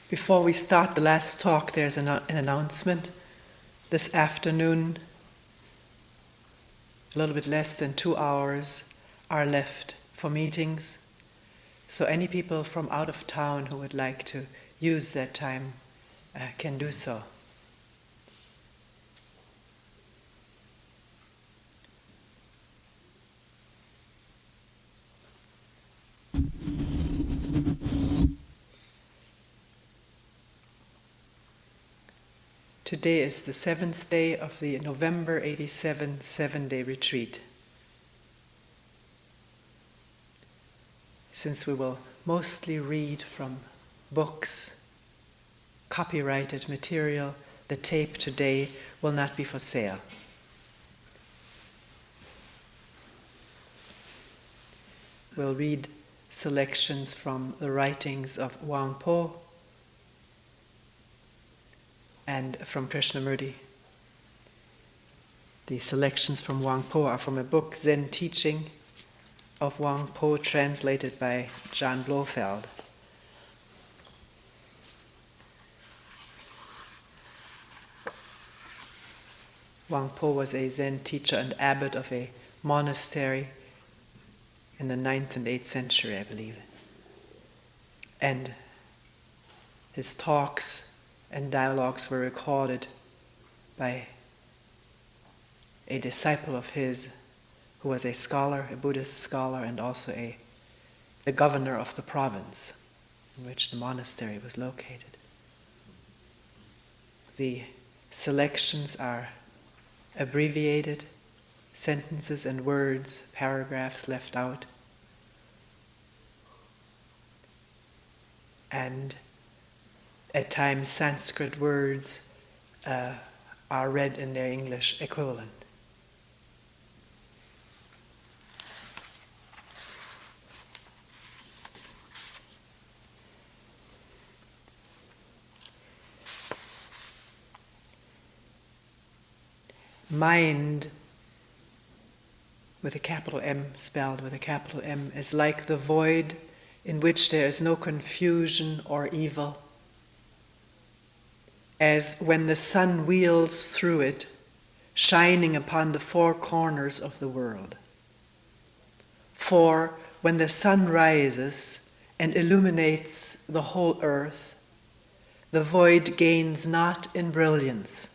Before we start the last talk, there's an announcement. This afternoon, a little bit less than 2 hours are left for meetings. So any people from out of town who would like to use that time can do so. Today is the 7th day of the November 87 7-day retreat. Since we will mostly read from books, copyrighted material, the tape today will not be for sale. We'll read selections from the writings of Wangpo and from Krishnamurti. The selections from Wangpo are from a book, Zen Teaching of Wangpo, translated by John Blofeld. Wangpo was a Zen teacher and abbot of a monastery in the 9th and 8th century, I believe. And his talks and dialogues were recorded by a disciple of his who was a scholar, a Buddhist scholar, and also the governor of the province in which the monastery was located. The selections are abbreviated, sentences and words, paragraphs left out, and at times Sanskrit words are read in their English equivalent. Mind, with a capital M, spelled with a capital M, is like the void in which there is no confusion or evil, as when the sun wheels through it, shining upon the four corners of the world. For when the sun rises and illuminates the whole earth, the void gains not in brilliance,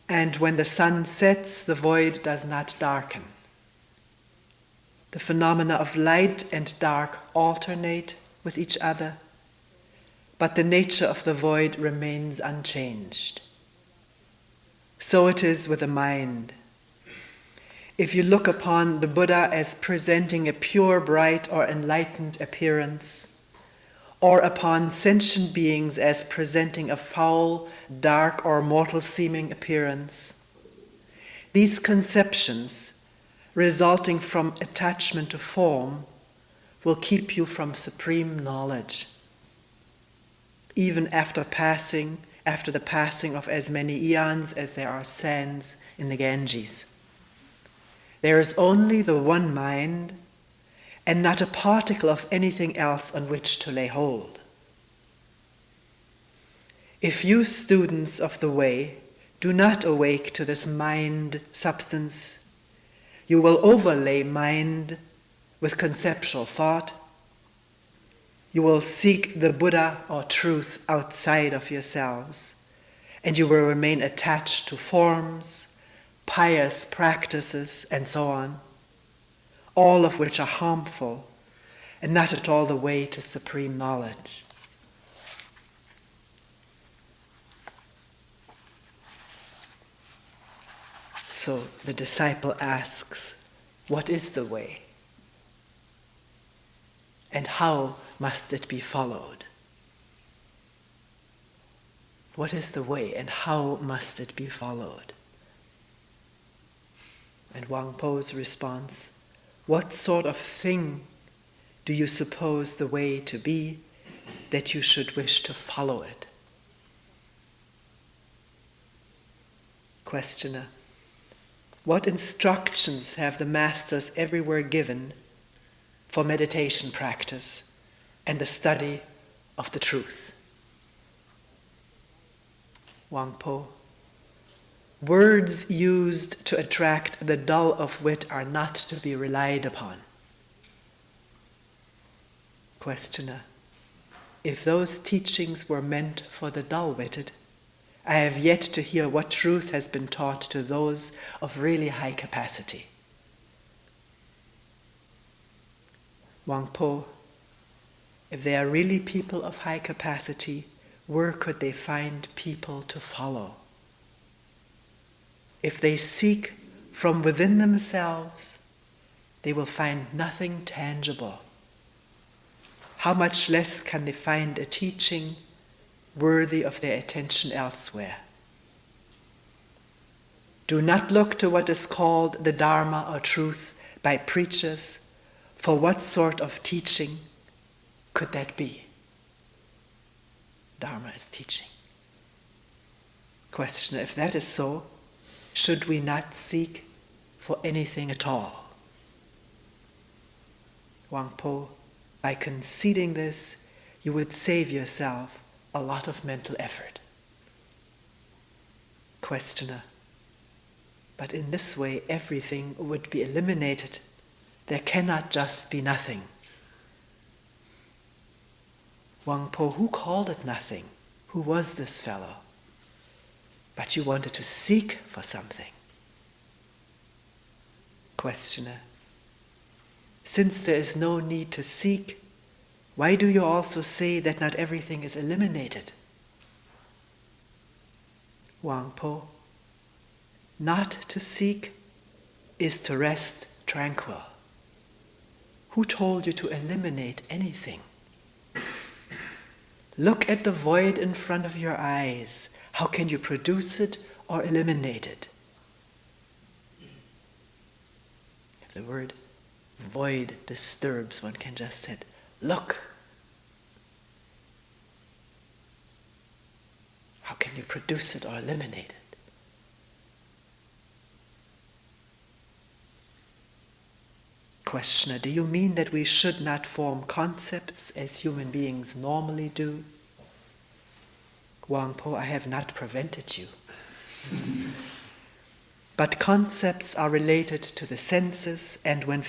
and when the sun sets, the void does not darken. The phenomena of light and dark alternate with each other, but the nature of the void remains unchanged. So it is with the mind. If you look upon the Buddha as presenting a pure, bright, or enlightened appearance, or upon sentient beings as presenting a foul, dark, or mortal-seeming appearance, these conceptions, resulting from attachment to form, will keep you from supreme knowledge. Even after the passing of as many eons as there are sands in the Ganges. There is only the one mind, and not a particle of anything else on which to lay hold. If you students of the way do not awake to this mind substance, you will overlay mind with conceptual thought. You will seek the Buddha or truth outside of yourselves, and you will remain attached to forms, pious practices, and so on, all of which are harmful and not at all the way to supreme knowledge. So the disciple asks, what is the way? And how must it be followed? What is the way and how must it be followed? And Wangpo's response, what sort of thing do you suppose the way to be that you should wish to follow it? Questioner, what instructions have the masters everywhere given for meditation practice and the study of the truth? Wangpo. Words used to attract the dull of wit are not to be relied upon. Questioner. If those teachings were meant for the dull-witted, I have yet to hear what truth has been taught to those of really high capacity. Wangpo, if they are really people of high capacity, where could they find people to follow? If they seek from within themselves, they will find nothing tangible. How much less can they find a teaching worthy of their attention elsewhere? Do not look to what is called the Dharma or truth by preachers, for what sort of teaching could that be? Dharma is teaching. Questioner, if that is so, should we not seek for anything at all? Wangpo, by conceding this, you would save yourself a lot of mental effort. Questioner, but in this way everything would be eliminated. There cannot just be nothing. Wangpo, who called it nothing? Who was this fellow? But you wanted to seek for something. Questioner, since there is no need to seek, why do you also say that not everything is eliminated? Wangpo, not to seek is to rest tranquil. Who told you to eliminate anything? Look at the void in front of your eyes. How can you produce it or eliminate it? If the word void disturbs, one can just say, look. How can you produce it or eliminate it? Questioner, do you mean that we should not form concepts as human beings normally do? Wangpo, I have not prevented you. But concepts are related to the senses, and when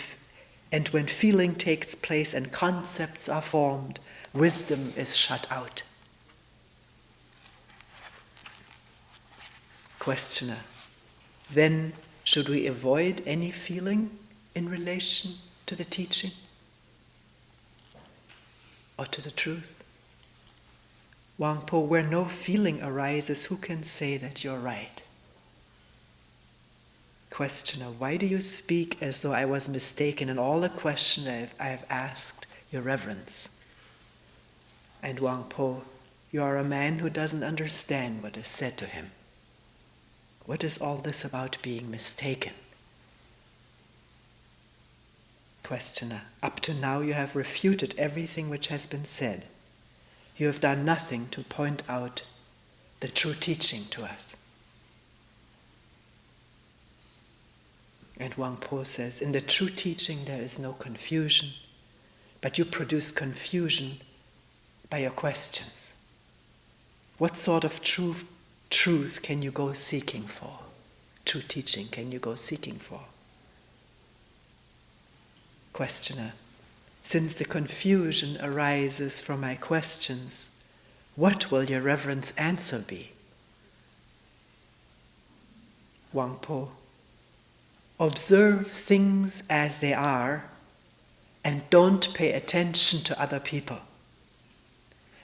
feeling takes place and concepts are formed, wisdom is shut out. Questioner, then should we avoid any feeling in relation to the teaching or to the truth? Wangpo, where no feeling arises, who can say that you're right? Questioner, why do you speak as though I was mistaken in all the questions I have asked your reverence? And Wangpo, you are a man who doesn't understand what is said to him. What is all this about being mistaken? Questioner, up to now you have refuted everything which has been said. You have done nothing to point out the true teaching to us. And Wangpo says, in the true teaching there is no confusion, but you produce confusion by your questions. What sort of truth can you go seeking for? True teaching can you go seeking for? Questioner, since the confusion arises from my questions, what will your reverence answer be? Wangpo, observe things as they are and don't pay attention to other people.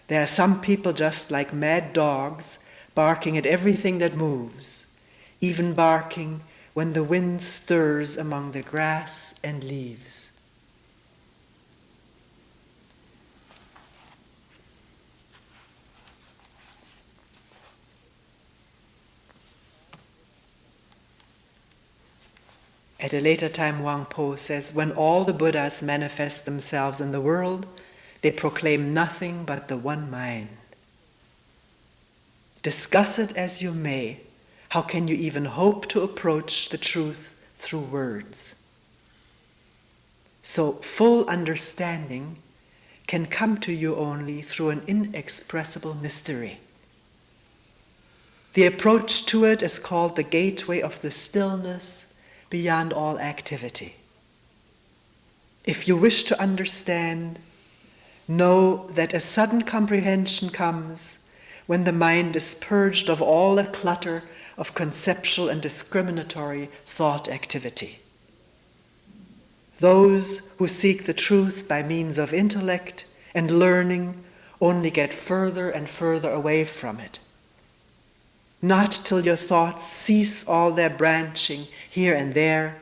There are some people just like mad dogs, barking at everything that moves, even barking when the wind stirs among the grass and leaves. At a later time, Wangpo says, when all the Buddhas manifest themselves in the world, they proclaim nothing but the one mind. Discuss it as you may, how can you even hope to approach the truth through words? So full understanding can come to you only through an inexpressible mystery. The approach to it is called the gateway of the stillness beyond all activity. If you wish to understand, know that a sudden comprehension comes when the mind is purged of all the clutter of conceptual and discriminatory thought activity. Those who seek the truth by means of intellect and learning only get further and further away from it. Not till your thoughts cease all their branching here and there,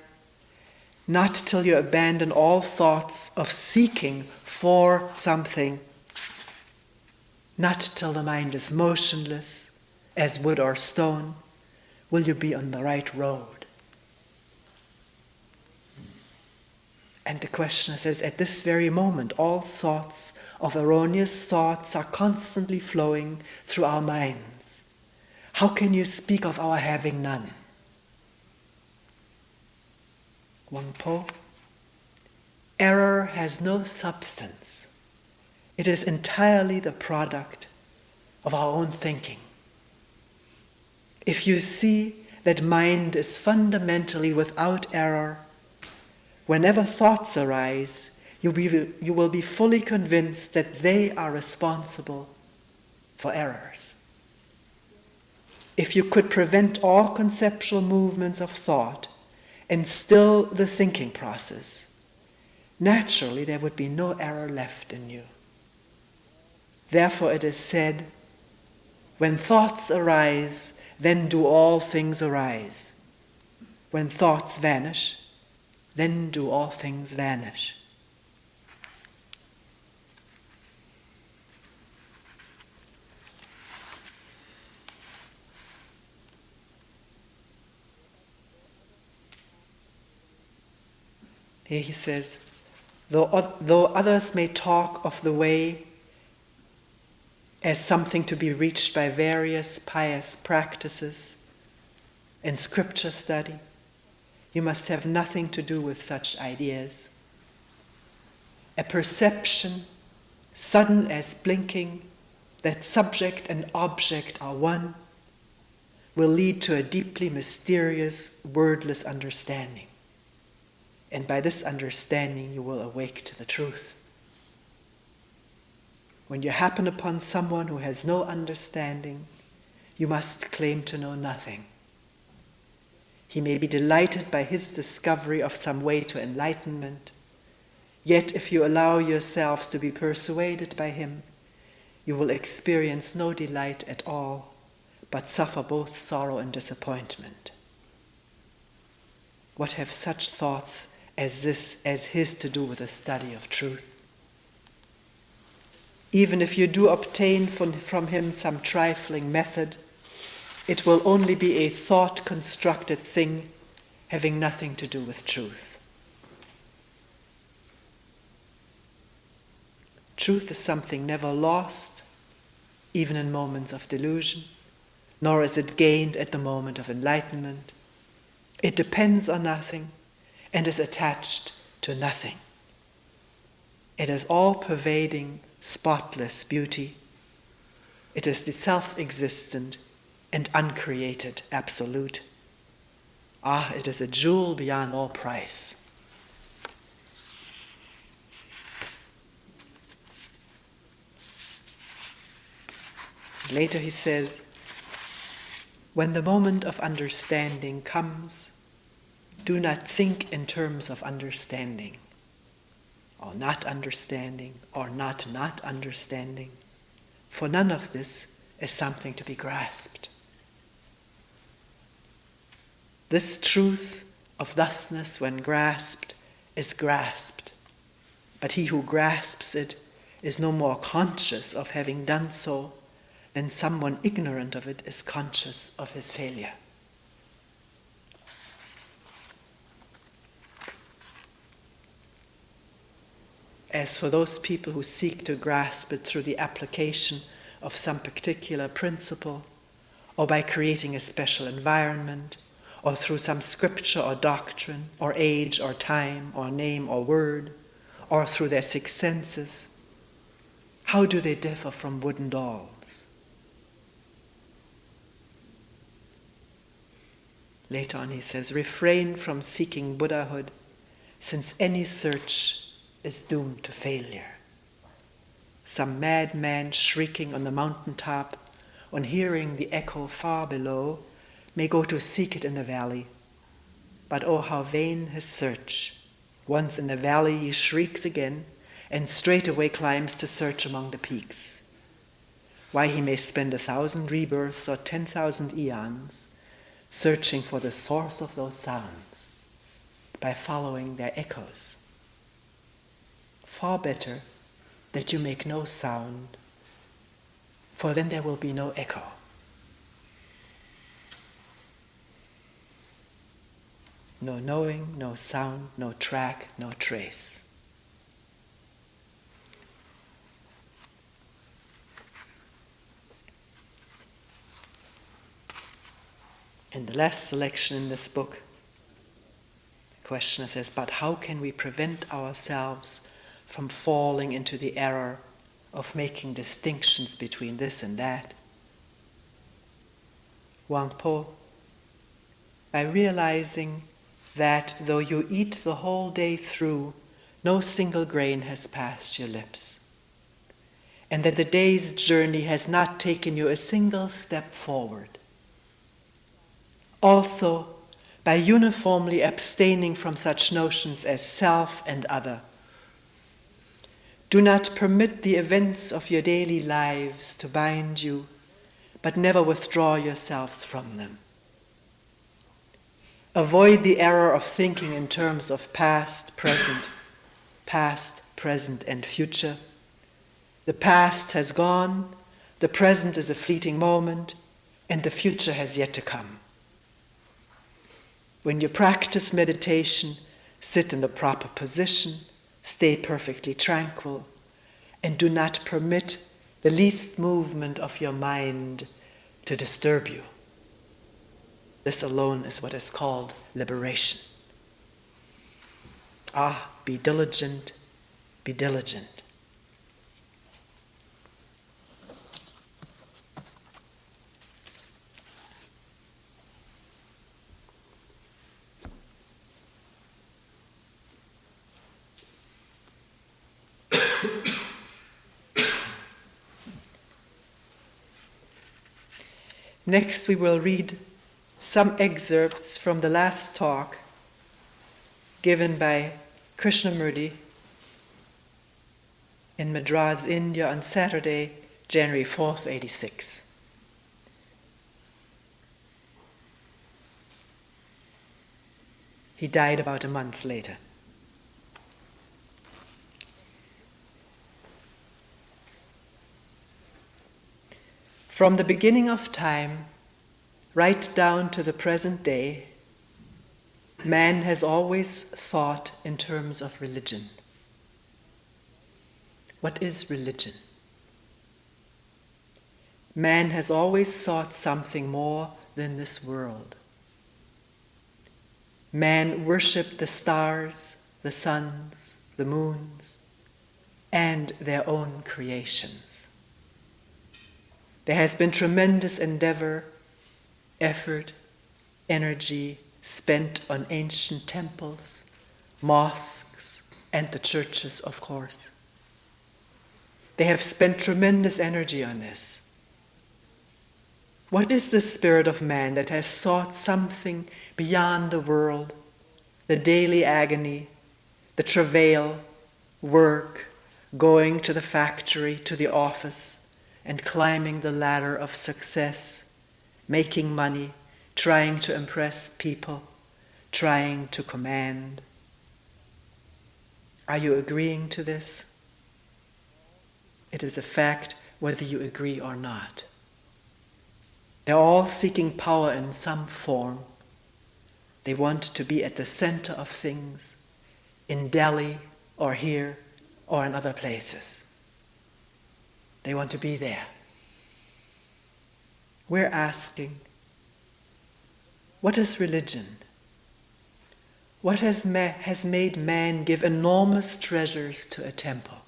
not till you abandon all thoughts of seeking for something, not till the mind is motionless as wood or stone, will you be on the right road. And the questioner says, at this very moment, all thoughts of erroneous thoughts are constantly flowing through our minds. How can you speak of our having none? Wangpo, error has no substance. It is entirely the product of our own thinking. If you see that mind is fundamentally without error, whenever thoughts arise, you will be fully convinced that they are responsible for errors. If you could prevent all conceptual movements of thought and still the thinking process, naturally there would be no error left in you. Therefore it is said, when thoughts arise, then do all things arise. When thoughts vanish, then do all things vanish. Here he says, though others may talk of the way as something to be reached by various pious practices and scripture study, you must have nothing to do with such ideas. A perception, sudden as blinking, that subject and object are one, will lead to a deeply mysterious, wordless understanding. And by this understanding, you will awake to the truth. When you happen upon someone who has no understanding, you must claim to know nothing. He may be delighted by his discovery of some way to enlightenment, yet if you allow yourselves to be persuaded by him, you will experience no delight at all, but suffer both sorrow and disappointment. What have such thoughts as his to do with the study of truth? Even if you do obtain from him some trifling method, it will only be a thought-constructed thing having nothing to do with truth. Truth is something never lost, even in moments of delusion, nor is it gained at the moment of enlightenment. It depends on nothing and is attached to nothing. It is all-pervading, spotless beauty. It is the self-existent and uncreated absolute. Ah, it is a jewel beyond all price. Later he says, when the moment of understanding comes, do not think in terms of understanding, or not understanding, or not understanding, for none of this is something to be grasped. This truth of thusness, when grasped, is grasped, but he who grasps it is no more conscious of having done so than someone ignorant of it is conscious of his failure. As for those people who seek to grasp it through the application of some particular principle, or by creating a special environment, or through some scripture or doctrine, or age or time, or name or word, or through their six senses, how do they differ from wooden dolls? Later on he says, refrain from seeking Buddhahood, since any search is doomed to failure. Some madman shrieking on the mountaintop, on hearing the echo far below, may go to seek it in the valley. But oh, how vain his search. Once in the valley he shrieks again, and straightway climbs to search among the peaks. Why, he may spend 1,000 rebirths or 10,000 eons searching for the source of those sounds by following their echoes. Far better that you make no sound, for then there will be no echo. No knowing, no sound, no track, no trace. In the last selection in this book, the questioner says, but how can we prevent ourselves from falling into the error of making distinctions between this and that? Wangpo, by realizing that though you eat the whole day through, no single grain has passed your lips, and that the day's journey has not taken you a single step forward. Also, by uniformly abstaining from such notions as self and other. Do not permit the events of your daily lives to bind you, but never withdraw yourselves from them. Avoid the error of thinking in terms of past, present, and future. The past has gone, the present is a fleeting moment, and the future has yet to come. When you practice meditation, sit in the proper position, stay perfectly tranquil, and do not permit the least movement of your mind to disturb you. This alone is what is called liberation. Ah, be diligent, be diligent. Next, we will read some excerpts from the last talk given by Krishnamurti in Madras, India on Saturday, January 4th, 86. He died about a month later. From the beginning of time, right down to the present day, man has always thought in terms of religion. What is religion? Man has always sought something more than this world. Man worshipped the stars, the suns, the moons, and their own creations. There has been tremendous endeavor, effort, energy spent on ancient temples, mosques, and the churches, of course. They have spent tremendous energy on this. What is the spirit of man that has sought something beyond the world, the daily agony, the travail, work, going to the factory, to the office, and climbing the ladder of success, making money, trying to impress people, trying to command? Are you agreeing to this? It is a fact whether you agree or not. They're all seeking power in some form. They want to be at the center of things, in Delhi or here or in other places. They want to be there. We're asking, what is religion? What has made man give enormous treasures to a temple?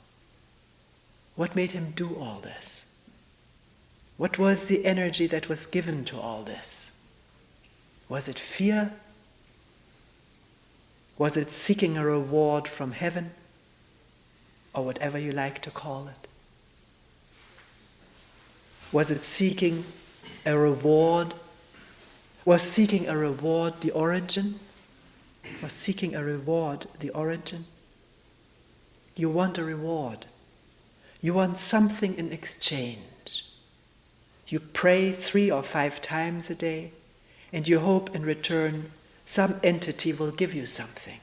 What made him do all this? What was the energy that was given to all this? Was it fear? Was it seeking a reward from heaven? Or whatever you like to call it? Was it seeking a reward? Was seeking a reward the origin? Was seeking a reward the origin? You want a reward. You want something in exchange. You pray 3 or 5 times a day, and you hope in return some entity will give you something.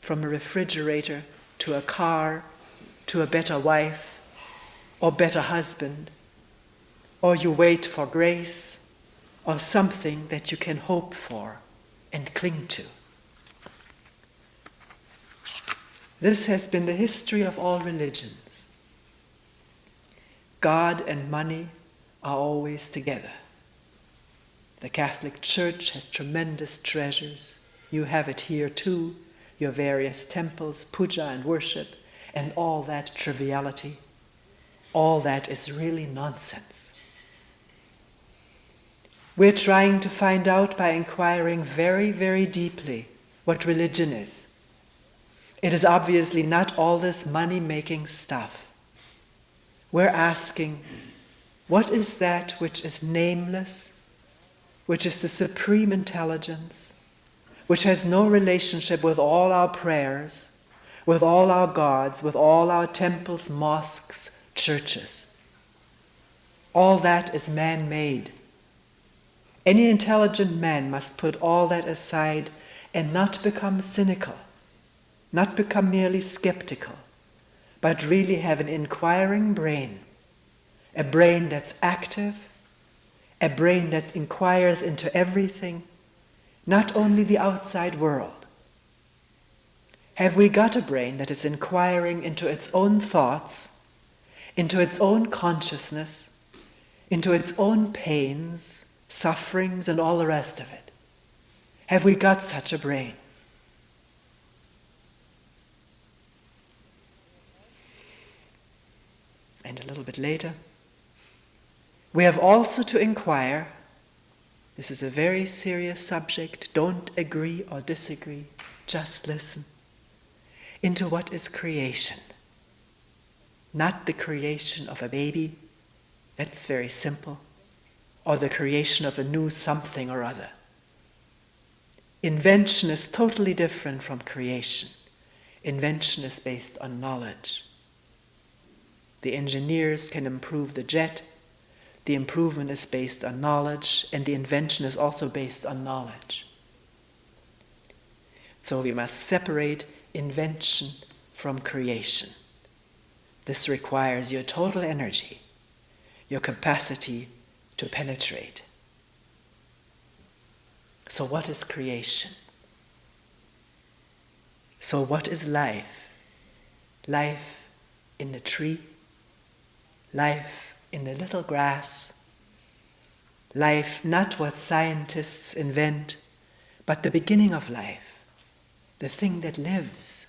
From a refrigerator to a car, to a better wife, or better husband, or you wait for grace, or something that you can hope for and cling to. This has been the history of all religions. God and money are always together. The Catholic Church has tremendous treasures. You have it here too, your various temples, puja and worship, and all that triviality. All that is really nonsense. We're trying to find out by inquiring very, very deeply what religion is. It is obviously not all this money-making stuff. We're asking, what is that which is nameless, which is the supreme intelligence, which has no relationship with all our prayers, with all our gods, with all our temples, mosques, churches? All that is man-made. Any intelligent man must put all that aside and not become cynical, not become merely skeptical, but really have an inquiring brain, a brain that's active, a brain that inquires into everything, not only the outside world. Have we got a brain that is inquiring into its own thoughts, into its own consciousness, into its own pains, sufferings, and all the rest of it? Have we got such a brain? And a little bit later, we have also to inquire, this is a very serious subject, don't agree or disagree, just listen, into what is creation. Not the creation of a baby, that's very simple, or the creation of a new something or other. Invention is totally different from creation. Invention is based on knowledge. The engineers can improve the jet. The improvement is based on knowledge, and the invention is also based on knowledge. So we must separate invention from creation. This requires your total energy, your capacity to penetrate. So what is creation? So what is life? Life in the tree, life in the little grass, life not what scientists invent, but the beginning of life, the thing that lives.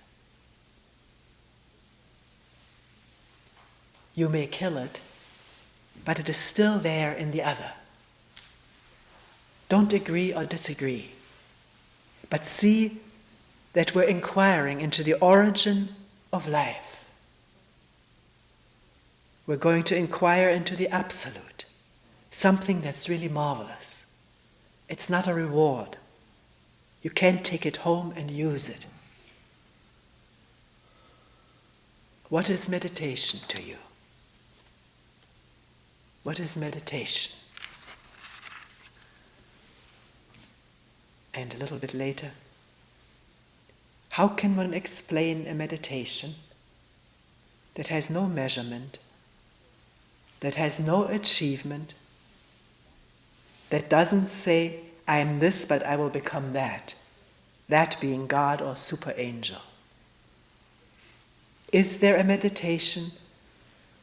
You may kill it, but it is still there in the other. Don't agree or disagree, but see that we're inquiring into the origin of life. We're going to inquire into the absolute, something that's really marvelous. It's not a reward. You can't take it home and use it. What is meditation to you? What is meditation? And a little bit later, how can one explain a meditation that has no measurement, that has no achievement, that doesn't say, I am this, but I will become that being God or super angel? Is there a meditation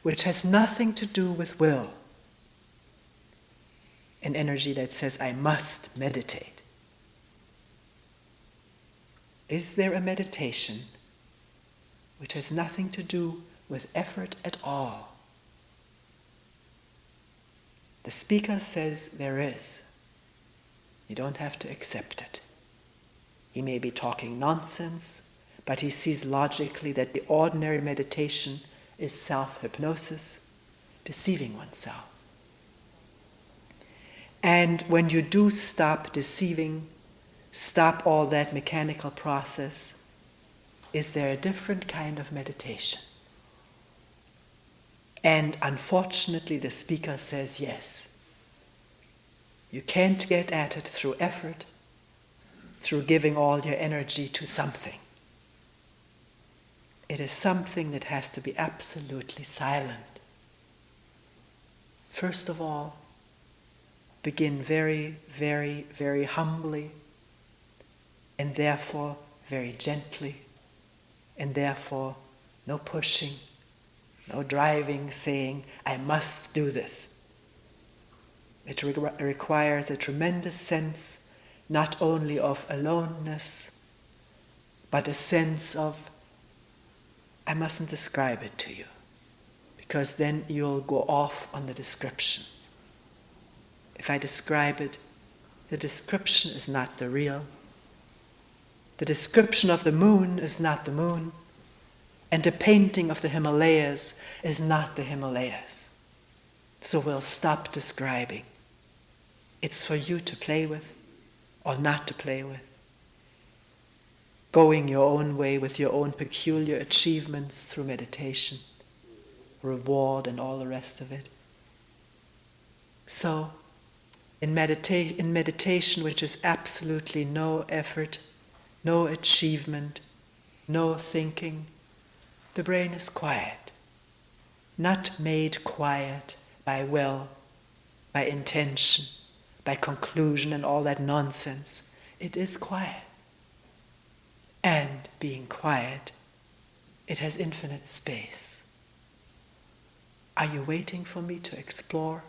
which has nothing to do with will? An energy that says, I must meditate. Is there a meditation which has nothing to do with effort at all? The speaker says there is. You don't have to accept it. He may be talking nonsense, but he sees logically that the ordinary meditation is self-hypnosis, deceiving oneself. And when you do stop deceiving, stop all that mechanical process, is there a different kind of meditation? And unfortunately, the speaker says yes. You can't get at it through effort, through giving all your energy to something. It is something that has to be absolutely silent. First of all, begin very, very, very humbly, and therefore very gently, and therefore no pushing, no driving, saying, I must do this. It requires a tremendous sense not only of aloneness, but a sense of, I mustn't describe it to you, because then you'll go off on the descriptions. If I describe it, the description is not the real. The description of the moon is not the moon, and the painting of the Himalayas is not the Himalayas. So we'll stop describing. It's for you to play with or not to play with. Going your own way with your own peculiar achievements through meditation, reward and all the rest of it. So, in meditation, which is absolutely no effort, no achievement, no thinking, the brain is quiet. Not made quiet by will, by intention, by conclusion and all that nonsense. It is quiet. And being quiet, it has infinite space. Are you waiting for me to explore?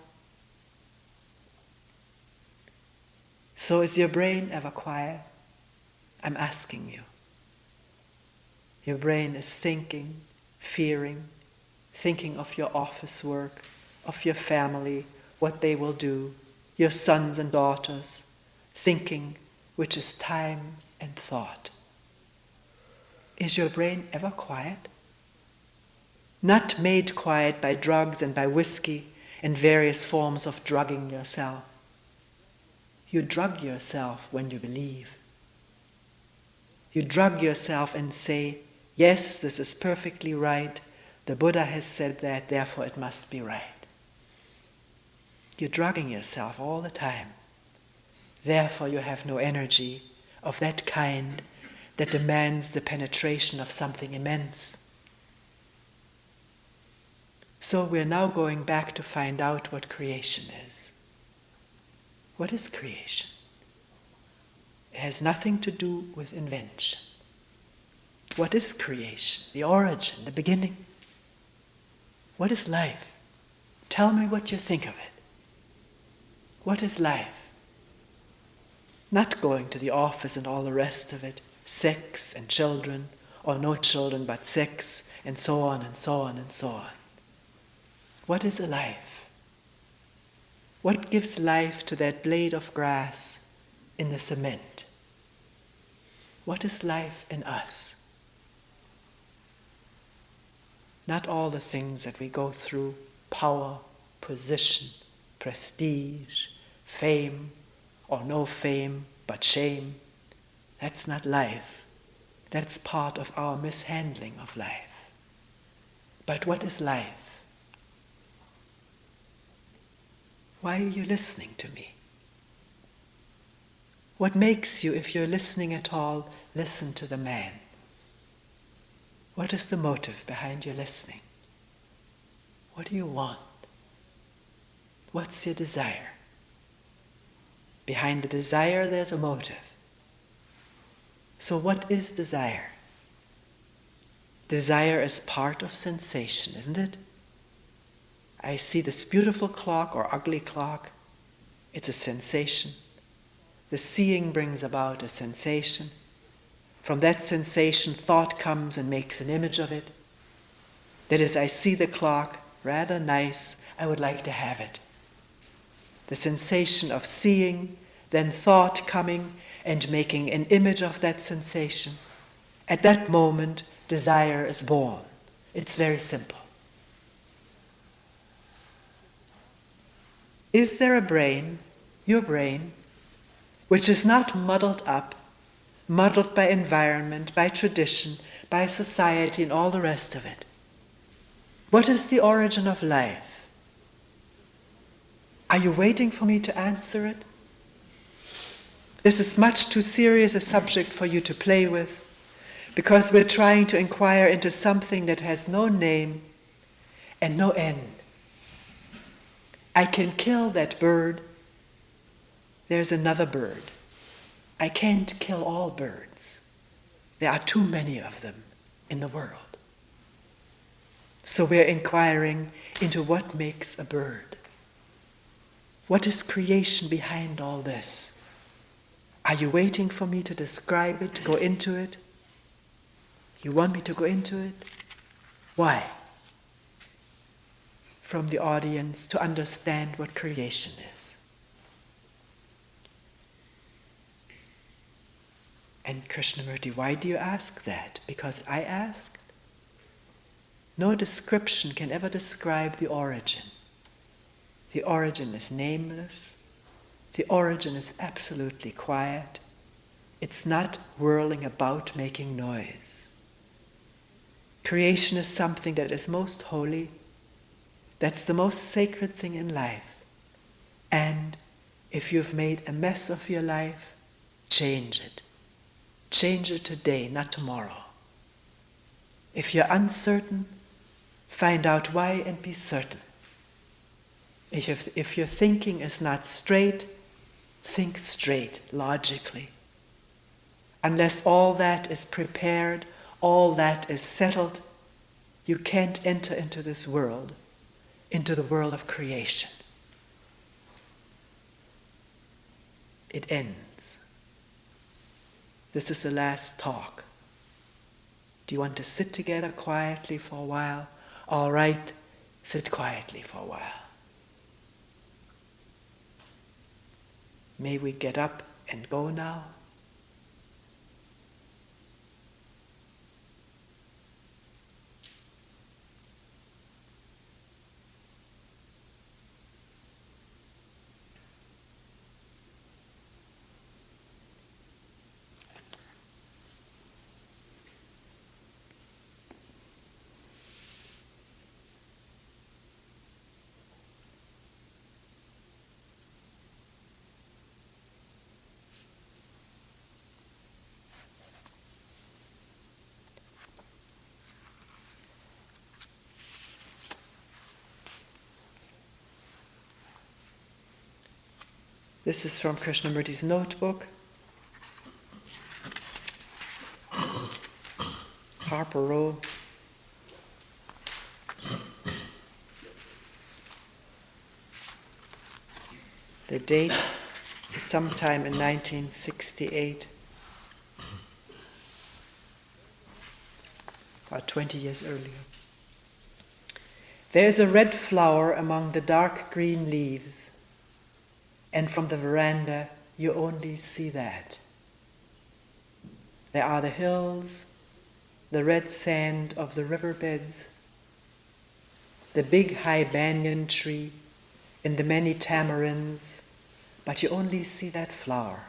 So is your brain ever quiet? I'm asking you. Your brain is thinking, fearing, thinking of your office work, of your family, what they will do, your sons and daughters, thinking, which is time and thought. Is your brain ever quiet? Not made quiet by drugs and by whiskey and various forms of drugging yourself. You drug yourself when you believe. You drug yourself and say, yes, this is perfectly right. The Buddha has said that, therefore it must be right. You're drugging yourself all the time. Therefore you have no energy of that kind that demands the penetration of something immense. So we're now going back to find out what creation is. What is creation? It has nothing to do with invention. What is creation? The origin, the beginning. What is life? Tell me what you think of it. What is life? Not going to the office and all the rest of it, sex and children, or no children but sex, and so on and so on and so on. What is a life? What gives life to that blade of grass in the cement? What is life in us? Not all the things that we go through, power, position, prestige, fame, or no fame, but shame. That's not life. That's part of our mishandling of life. But what is life? Why are you listening to me? What makes you, if you're listening at all, listen to the man? What is the motive behind your listening? What do you want? What's your desire? Behind the desire, there's a motive. So what is desire? Desire is part of sensation, isn't it? I see this beautiful clock or ugly clock. It's a sensation. The seeing brings about a sensation. From that sensation, thought comes and makes an image of it. That is, I see the clock, rather nice, I would like to have it. The sensation of seeing, then thought coming and making an image of that sensation. At that moment, desire is born. It's very simple. Is there a brain, your brain, which is not muddled up, muddled by environment, by tradition, by society and all the rest of it? What is the origin of life? Are you waiting for me to answer it? This is much too serious a subject for you to play with, because we're trying to inquire into something that has no name and no end. I can kill that bird. There's another bird. I can't kill all birds. There are too many of them in the world. So we're inquiring into what makes a bird. What is creation behind all this? Are you waiting for me to describe it, to go into it? You want me to go into it? Why? From the audience to understand what creation is. And Krishnamurti, why do you ask that? Because I asked? No description can ever describe the origin. The origin is nameless. The origin is absolutely quiet. It's not whirling about making noise. Creation is something that is most holy. That's the most sacred thing in life. And if you've made a mess of your life, change it. Change it today, not tomorrow. If you're uncertain, find out why and be certain. If your thinking is not straight, think straight, logically. Unless all that is prepared, all that is settled, you can't enter into this world, into the world of creation. It ends. This is the last talk. Do you want to sit together quietly for a while? All right, sit quietly for a while. May we get up and go now? This is from Krishnamurti's notebook. Harper Row. The date is sometime in 1968, about 20 years earlier. There is a red flower among the dark green leaves, and from the veranda you only see that. There are the hills, the red sand of the riverbeds, the big high banyan tree, and the many tamarinds, but you only see that flower.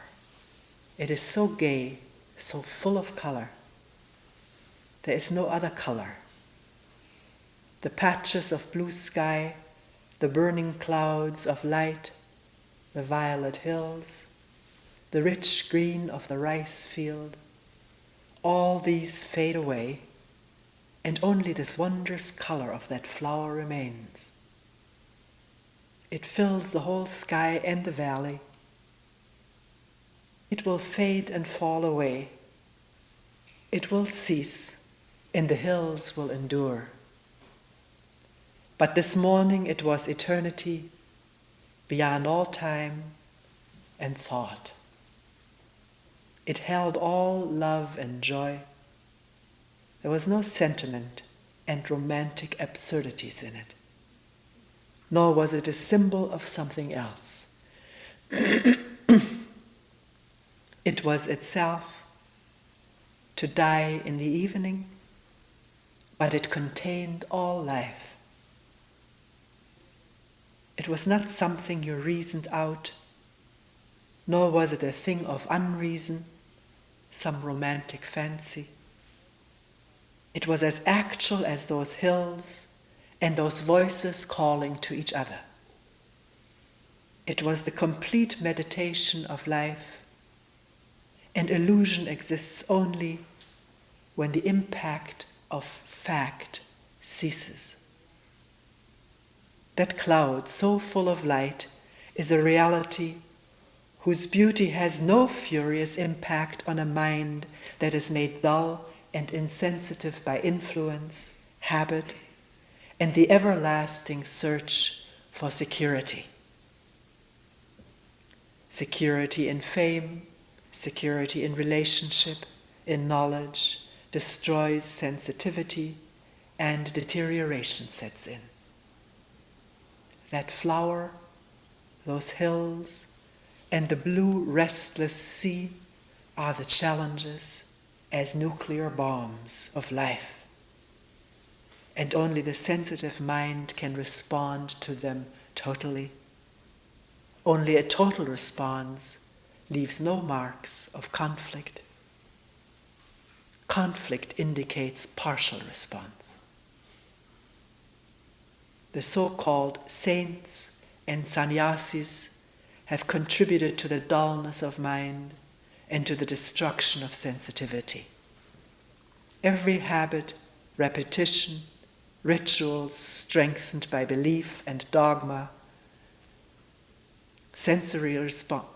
It is so gay, so full of color. There is no other color. The patches of blue sky, the burning clouds of light, the violet hills, the rich green of the rice field, all these fade away, and only this wondrous color of that flower remains. It fills the whole sky and the valley. It will fade and fall away. It will cease, and the hills will endure. But this morning it was eternity, beyond all time and thought. It held all love and joy. There was no sentiment and romantic absurdities in it, nor was it a symbol of something else. It was itself to die in the evening, but it contained all life. It was not something you reasoned out, nor was it a thing of unreason, some romantic fancy. It was as actual as those hills and those voices calling to each other. It was the complete meditation of life, and illusion exists only when the impact of fact ceases. That cloud so full of light is a reality whose beauty has no furious impact on a mind that is made dull and insensitive by influence, habit, and the everlasting search for security. Security in fame, security in relationship, in knowledge, destroys sensitivity, and deterioration sets in. That flower, those hills, and the blue restless sea are the challenges as nuclear bombs of life. And only the sensitive mind can respond to them totally. Only a total response leaves no marks of conflict. Conflict indicates partial response. The so-called saints and sannyasis have contributed to the dullness of mind and to the destruction of sensitivity. Every habit, repetition, rituals strengthened by belief and dogma, sensory response.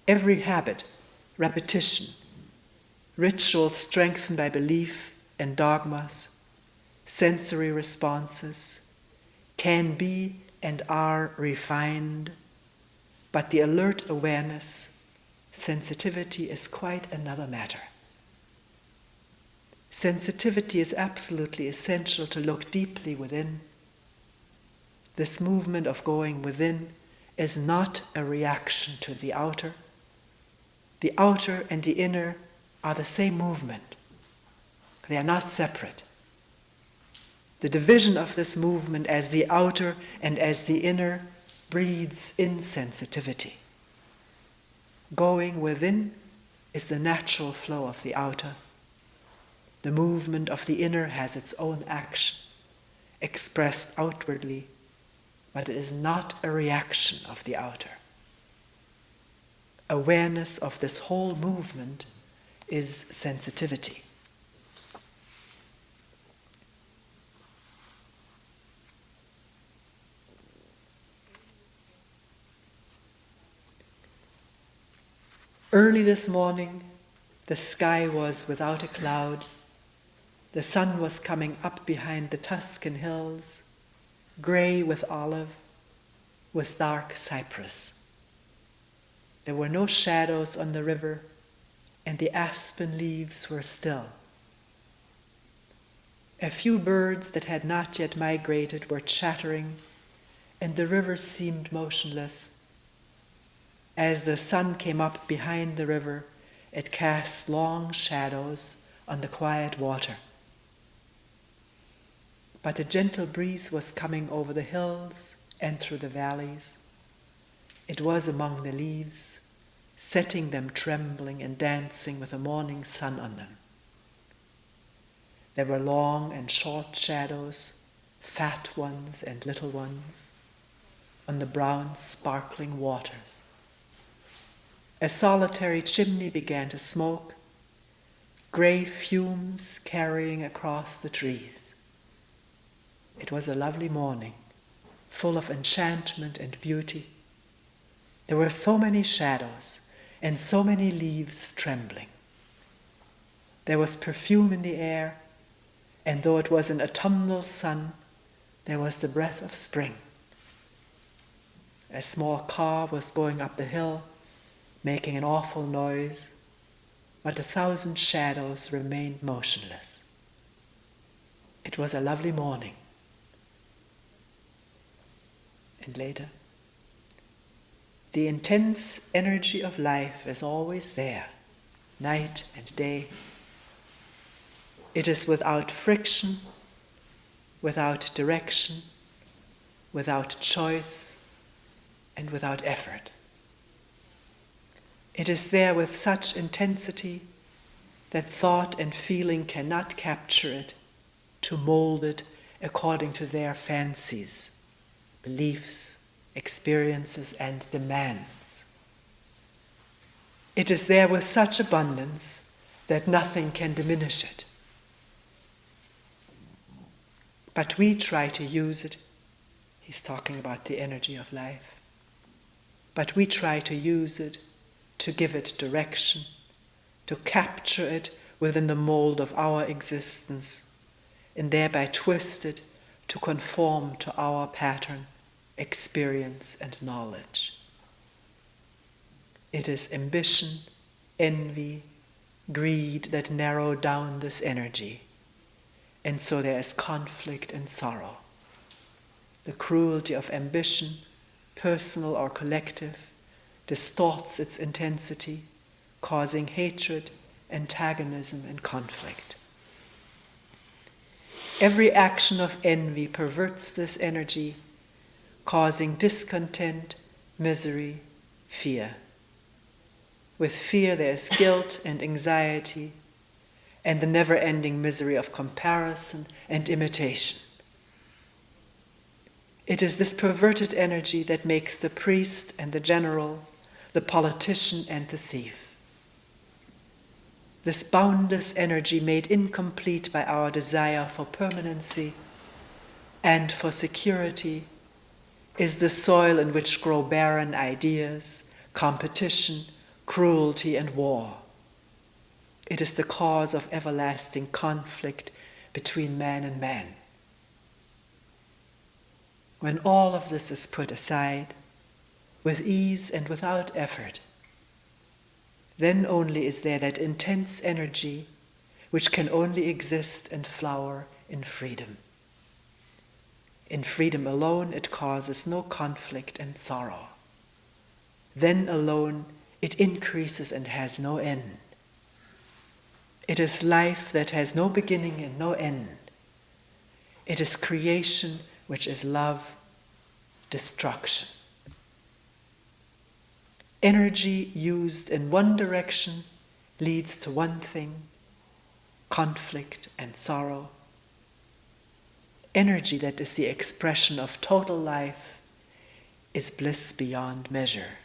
Every habit, repetition, rituals strengthened by belief and dogmas, sensory responses, can be and are refined, but the alert awareness, sensitivity is quite another matter. Sensitivity is absolutely essential to look deeply within. This movement of going within is not a reaction to the outer. The outer and the inner are the same movement. They are not separate. The division of this movement as the outer and as the inner breeds insensitivity. Going within is the natural flow of the outer. The movement of the inner has its own action, expressed outwardly, but it is not a reaction of the outer. Awareness of this whole movement is sensitivity. Early this morning, the sky was without a cloud. The sun was coming up behind the Tuscan hills, gray with olive, with dark cypress. There were no shadows on the river, and the aspen leaves were still. A few birds that had not yet migrated were chattering, and the river seemed motionless. As the sun came up behind the river, it cast long shadows on the quiet water. But a gentle breeze was coming over the hills and through the valleys. It was among the leaves, setting them trembling and dancing with the morning sun on them. There were long and short shadows, fat ones and little ones, on the brown sparkling waters. A solitary chimney began to smoke, gray fumes carrying across the trees. It was a lovely morning, full of enchantment and beauty. There were so many shadows and so many leaves trembling. There was perfume in the air, and though it was an autumnal sun, there was the breath of spring. A small car was going up the hill, making an awful noise, but 1,000 shadows remained motionless. It was a lovely morning. And later, The intense energy of life is always there, night and day. It is without friction, without direction, without choice, and without effort. It is there with such intensity that thought and feeling cannot capture it, to mold it according to their fancies, beliefs, experiences, and demands. It is there with such abundance that nothing can diminish it. But we try to use it. He's talking about the energy of life. But we try to use it, to give it direction, to capture it within the mold of our existence, and thereby twist it to conform to our pattern, experience, and knowledge. It is ambition, envy, greed that narrow down this energy, and so there is conflict and sorrow. The cruelty of ambition, personal or collective, distorts its intensity, causing hatred, antagonism, and conflict. Every action of envy perverts this energy, causing discontent, misery, fear. With fear there is guilt and anxiety, and the never-ending misery of comparison and imitation. It is this perverted energy that makes the priest and the general, the politician and the thief. This boundless energy made incomplete by our desire for permanency and for security is the soil in which grow barren ideas, competition, cruelty, and war. It is the cause of everlasting conflict between man and man. When all of this is put aside, with ease and without effort, then only is there that intense energy which can only exist and flower in freedom. In freedom alone it causes no conflict and sorrow. Then alone it increases and has no end. It is life that has no beginning and no end. It is creation which is love, destruction. Energy used in one direction leads to one thing, conflict and sorrow. Energy that is the expression of total life is bliss beyond measure.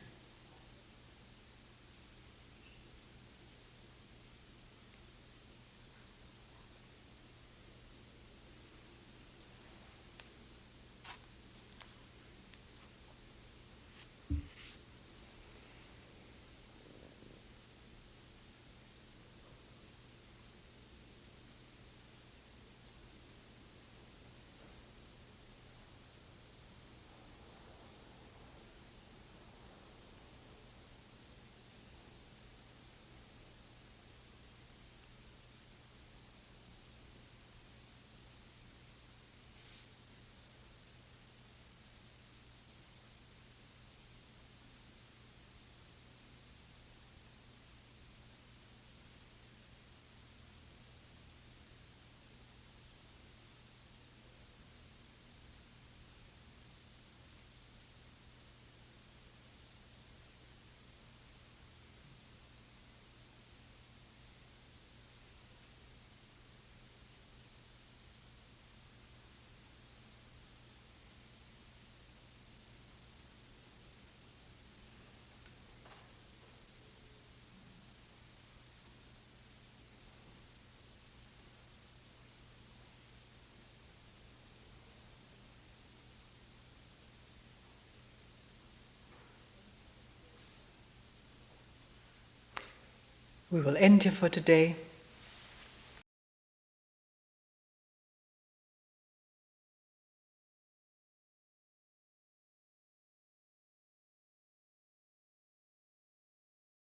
We will end here for today.